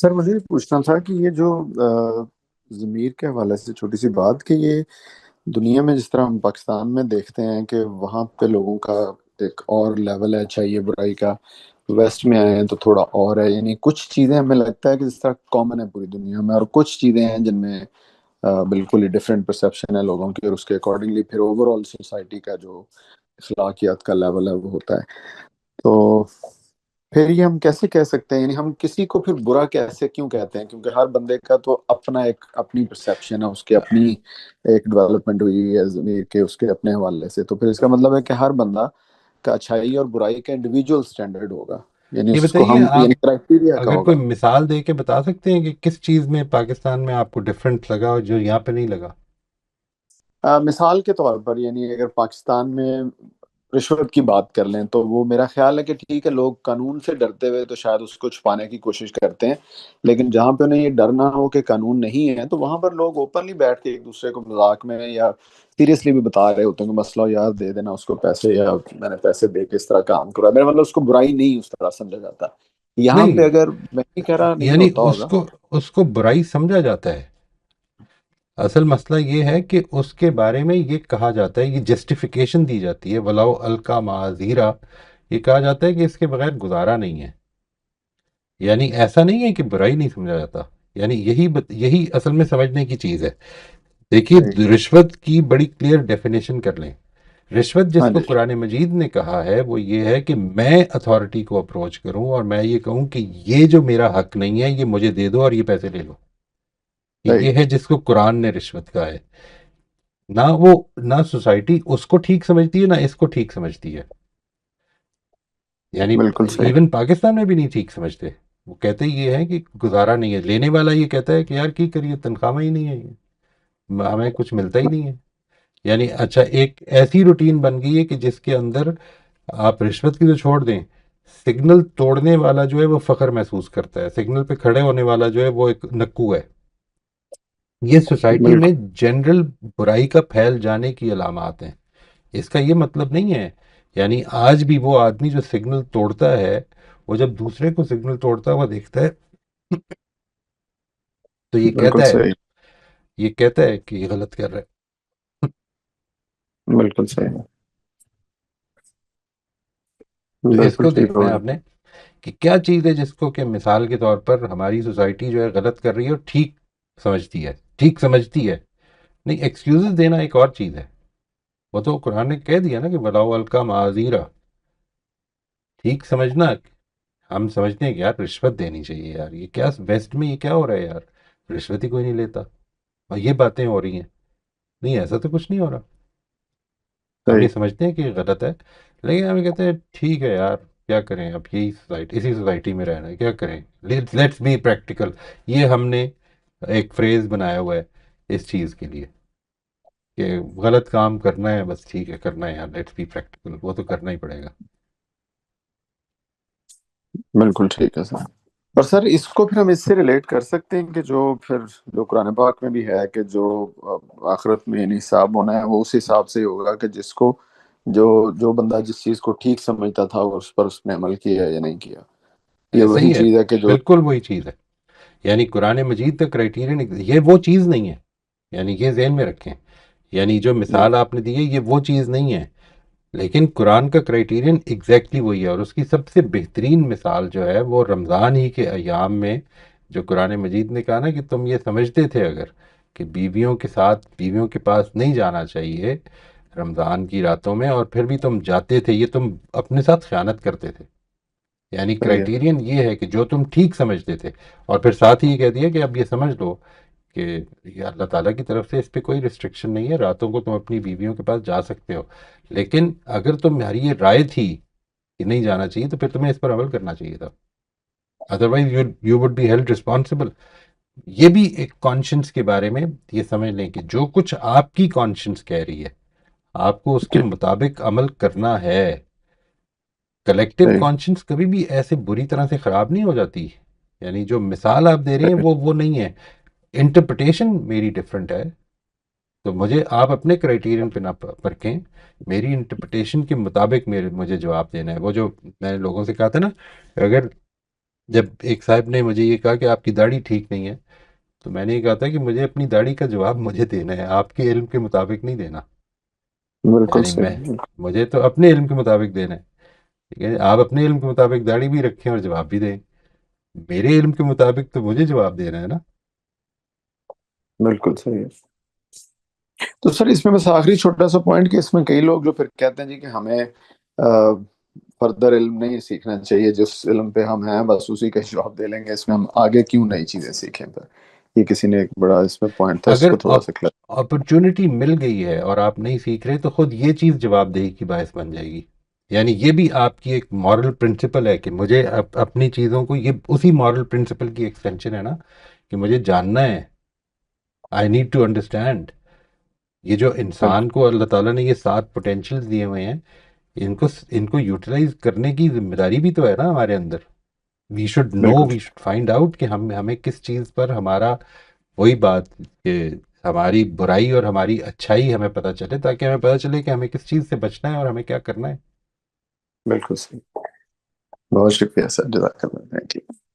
سر مجھے یہ پوچھنا تھا کہ یہ جو ضمیر کے حوالے سے چھوٹی سی بات کہ یہ دنیا میں جس طرح ہم پاکستان میں دیکھتے ہیں کہ وہاں پہ لوگوں کا ایک اور لیول ہے اچھائی ہے برائی کا. ویسٹ میں آئے ہیں تو تھوڑا اور ہے، یعنی کچھ چیزیں ہمیں لگتا ہے کہ جس طرح کامن ہے پوری دنیا میں، اور کچھ چیزیں ہیں جن میں بالکل ہی ڈفرینٹ پرسیپشن ہے لوگوں کی، اور اس کے اکارڈنگلی پھر اوور آل سوسائٹی کا جو اخلاقیات کا لیول ہے وہ ہوتا ہے. تو پھر یہ ہم کیسے کہہ سکتے ہیں، یعنی ہم کسی کو پھر برا کیسے کیوں کہتے ہیں؟ کیونکہ ہر بندے کا تو اپنا ایک اپنی پرسیپشن ہے، اس کے اپنی ایک ڈیولپمنٹ ہوئی ہے ضمیر کے اس کے اپنے حوالے سے. تو پھر اس کا مطلب ہے کہ ہر بندہ کا اچھائی اور برائی کا انڈیویجول سٹینڈرڈ ہوگا، یعنی یہ اس کو بتائیے ہم آپ یعنی کرائٹیریا کا اگر ہوگا. کوئی مثال دے کے بتا سکتے ہیں کہ کس چیز میں پاکستان میں آپ کو ڈفرینٹ لگا اور جو یہاں پہ نہیں لگا؟ مثال کے طور پر یعنی اگر پاکستان میں رشوت کی بات کر لیں تو وہ میرا خیال ہے کہ ٹھیک ہے، لوگ قانون سے ڈرتے ہوئے تو شاید اس کو چھپانے کی کوشش کرتے ہیں، لیکن جہاں پہ انہیں یہ ڈرنا ہو کہ قانون نہیں ہے تو وہاں پر لوگ اوپنلی بیٹھ کے ایک دوسرے کو مذاق میں یا سیریسلی بھی بتا رہے ہوتے ہیں کہ مسئلہ یار دے دینا اس کو پیسے، یا میں نے پیسے دے کے اس طرح کام کرا. میرا مطلب اس کو برائی نہیں اس طرح سمجھا جاتا. یہاں نہیں، پہ اگر میں نہیں کہہ رہا نہیں یعنی ہوتا اس ہوگا. کو اس کو برائی سمجھا جاتا ہے. اصل مسئلہ یہ ہے کہ اس کے بارے میں یہ کہا جاتا ہے، یہ جسٹیفیکیشن دی جاتی ہے، ولاؤ القا معاذیرہ. یہ کہا جاتا ہے کہ اس کے بغیر گزارا نہیں ہے. یعنی ایسا نہیں ہے کہ برائی نہیں سمجھا جاتا. یعنی یہی اصل میں سمجھنے کی چیز ہے. دیکھیے، صحیح. رشوت کی بڑی کلیئر ڈیفینیشن کر لیں. رشوت جس ہاں کو جی. قرآن مجید نے کہا ہے وہ یہ ہے کہ میں اتھارٹی کو اپروچ کروں اور میں یہ کہوں کہ یہ جو میرا حق نہیں ہے یہ مجھے دے دو اور یہ پیسے لے لو. صحیح. یہ ہے جس کو قرآن نے رشوت کہا ہے. نہ سوسائٹی اس کو ٹھیک سمجھتی ہے نہ اس کو ٹھیک سمجھتی ہے. یعنی بالکل صحیح. ایون پاکستان میں بھی نہیں ٹھیک سمجھتے. وہ کہتے یہ ہے کہ گزارا نہیں ہے. لینے والا یہ کہتا ہے کہ یار کی کریے، تنخواہ ہی نہیں ہے، ہمیں کچھ ملتا ہی نہیں ہے. یعنی اچھا، ایک ایسی روٹین بن گئی ہے کہ جس کے اندر آپ رشوت کی تو چھوڑ دیں، سگنل توڑنے والا جو ہے وہ فخر محسوس کرتا ہے، سگنل پہ کھڑے ہونے والا جو ہے وہ ایک نکو ہے. یہ سوسائٹی میں بالکل. جنرل برائی کا پھیل جانے کی علامات ہیں. اس کا یہ مطلب نہیں ہے، یعنی آج بھی وہ آدمی جو سگنل توڑتا ہے، وہ جب دوسرے کو سگنل توڑتا ہوا دیکھتا ہے تو بالکل صحیح. یہ کہتا ہے کہ یہ غلط کر رہا بالکل صحیح. ہے. تو اس بالکل کو ٹھیک دیکھنا ہو ہے گیا. آپ نے کہ کیا چیز ہے جس کو کہ مثال کے طور پر ہماری سوسائٹی جو ہے غلط کر رہی ہے اور ٹھیک سمجھتی ہے. نہیں، ایکسکیوزز دینا ایک اور چیز ہے. وہ تو قرآن نے کہہ دیا نا کہ ولاؤ القا معاذیرہ. ٹھیک سمجھنا، ہم سمجھتے ہیں کہ یار رشوت دینی چاہیے، یار یہ کیا ویسٹ میں یہ کیا ہو رہا ہے، یار رشوت ہی کوئی نہیں لیتا اور یہ باتیں ہو رہی ہیں. نہیں، ایسا تو کچھ نہیں ہو رہا. ہم یہ صحیح. سمجھتے ہیں کہ یہ غلط ہے، لیکن ہم یہ کہتے ہیں ٹھیک ہے یار، کیا کریں، اب اسی سوسائٹی میں رہنا ہے، کیا کریں، لیٹس بی پریکٹیکل. یہ ہم نے ایک فریز بنایا ہوا ہے اس چیز کے لیے کہ غلط کام کرنا ہے، بس ٹھیک ہے کرنا ہے یار، لیٹس بی پریکٹیکل، وہ تو کرنا ہی پڑے گا. بالکل ٹھیک ہے سر. اور سر اس کو پھر ہم اس سے ریلیٹ کر سکتے ہیں کہ جو پھر جو قرآن پاک میں بھی ہے کہ جو آخرت میں یعنی حساب ہونا ہے وہ اس حساب سے ہی ہوگا کہ جس کو جو جو بندہ جس چیز کو ٹھیک سمجھتا تھا اس پر اس نے عمل کیا یا نہیں کیا. یہ وہی صحیح ہے، چیز ہے کہ جو بالکل وہی چیز ہے. یعنی قرآن مجید کا کرائٹیرین یہ وہ چیز نہیں ہے. یعنی یہ ذہن میں رکھیں، یعنی جو مثال آپ نے دی ہے یہ وہ چیز نہیں ہے، لیکن قرآن کا کرائٹیرین ایگزیکٹلی وہی ہے. اور اس کی سب سے بہترین مثال جو ہے وہ رمضان ہی کے ایام میں جو قرآن مجید نے کہا نا کہ تم یہ سمجھتے تھے اگر کہ بیویوں کے ساتھ بیویوں کے پاس نہیں جانا چاہیے رمضان کی راتوں میں، اور پھر بھی تم جاتے تھے، یہ تم اپنے ساتھ خیانت کرتے تھے. یعنی صحیح ہے. کرائٹیرین یہ ہے کہ جو تم ٹھیک سمجھتے تھے. اور پھر ساتھ ہی یہ کہہ دیا کہ اب یہ سمجھ لو کہ یہ اللہ تعالیٰ کی طرف سے اس پہ کوئی ریسٹرکشن نہیں ہے، راتوں کو تم اپنی بیویوں کے پاس جا سکتے ہو، لیکن اگر تمہاری یہ رائے تھی کہ نہیں جانا چاہیے تو پھر تمہیں اس پر عمل کرنا چاہیے تھا. Otherwise you would be held responsible. یہ بھی ایک کانشنس کے بارے میں یہ سمجھ لیں کہ جو کچھ آپ کی کانشنس کہہ رہی ہے آپ کو اس کے جی. مطابق عمل کرنا ہے. کلیکٹیو صحیح. کانشنس کبھی بھی ایسے بری طرح سے خراب نہیں ہو جاتی. یعنی جو مثال آپ دے رہے ہیں صحیح. وہ نہیں ہے. انٹرپریٹیشن میری ڈفرینٹ ہے، تو مجھے آپ اپنے کرائٹیرین پہ نہ پرکھیں، میری انٹرپریٹیشن کے مطابق مجھے جواب دینا ہے. وہ جو میں نے لوگوں سے کہا تھا نا، اگر جب ایک صاحب نے مجھے یہ کہا کہ آپ کی داڑھی ٹھیک نہیں ہے، تو میں نے یہ کہا تھا کہ مجھے اپنی داڑھی کا جواب مجھے دینا ہے، آپ کے علم کے مطابق نہیں دینا. بالکل یعنی صحیح، بالکل مجھے تو اپنے علم کے مطابق دینا ہے. ٹھیک ہے، آپ اپنے علم کے مطابق داڑھی بھی رکھیں اور جواب بھی دیں. میرے علم کے مطابق تو مجھے جواب دینا ہے نا. بالکل صحیح ہے. تو سر اس میں بس آخری چھوٹا سا پوائنٹ کہ اس میں کئی لوگ جو پھر کہتے ہیں جی کہ ہمیں فردر علم نہیں سیکھنا چاہیے، جس علم پہ ہم ہیں بس اسی کا جواب دے لیں گے، اس میں ہم آگے کیوں نئی چیزیں سیکھیں پھر. یہ کسی نے ایک بڑا اس میں پوائنٹ تھا، اس اگر کو تھوڑا سا کلیئر. اپرچونٹی مل گئی ہے اور آپ نہیں سیکھ رہے تو خود یہ چیز جواب دہی کی باعث بن جائے گی. یعنی یہ بھی آپ کی ایک مورل پرنسپل ہے کہ مجھے اپنی چیزوں کو، یہ اسی مورل پرنسپل کی ایکسٹینشن ہے نا کہ مجھے جاننا ہے. I need to understand. یہ جو انسان بالکل کو اللہ تعالیٰ نے یہ 7 پوٹینشیل دیے ہوئے ہیں، ان کو یوٹیلائز کرنے کی ذمہ داری بھی تو ہے نا ہمارے اندر. وی شوڈ نو، بالکل وی شوڈ فائنڈ آؤٹ کہ ہمیں کس چیز پر ہمارا، وہی بات کہ ہماری برائی اور ہماری اچھائی ہمیں پتہ چلے، تاکہ ہمیں پتہ چلے کہ ہمیں کس چیز سے بچنا ہے اور ہمیں کیا کرنا ہے. بالکل صحیح. بہت شکریہ سر، جزاک اللہ، تھینک یو.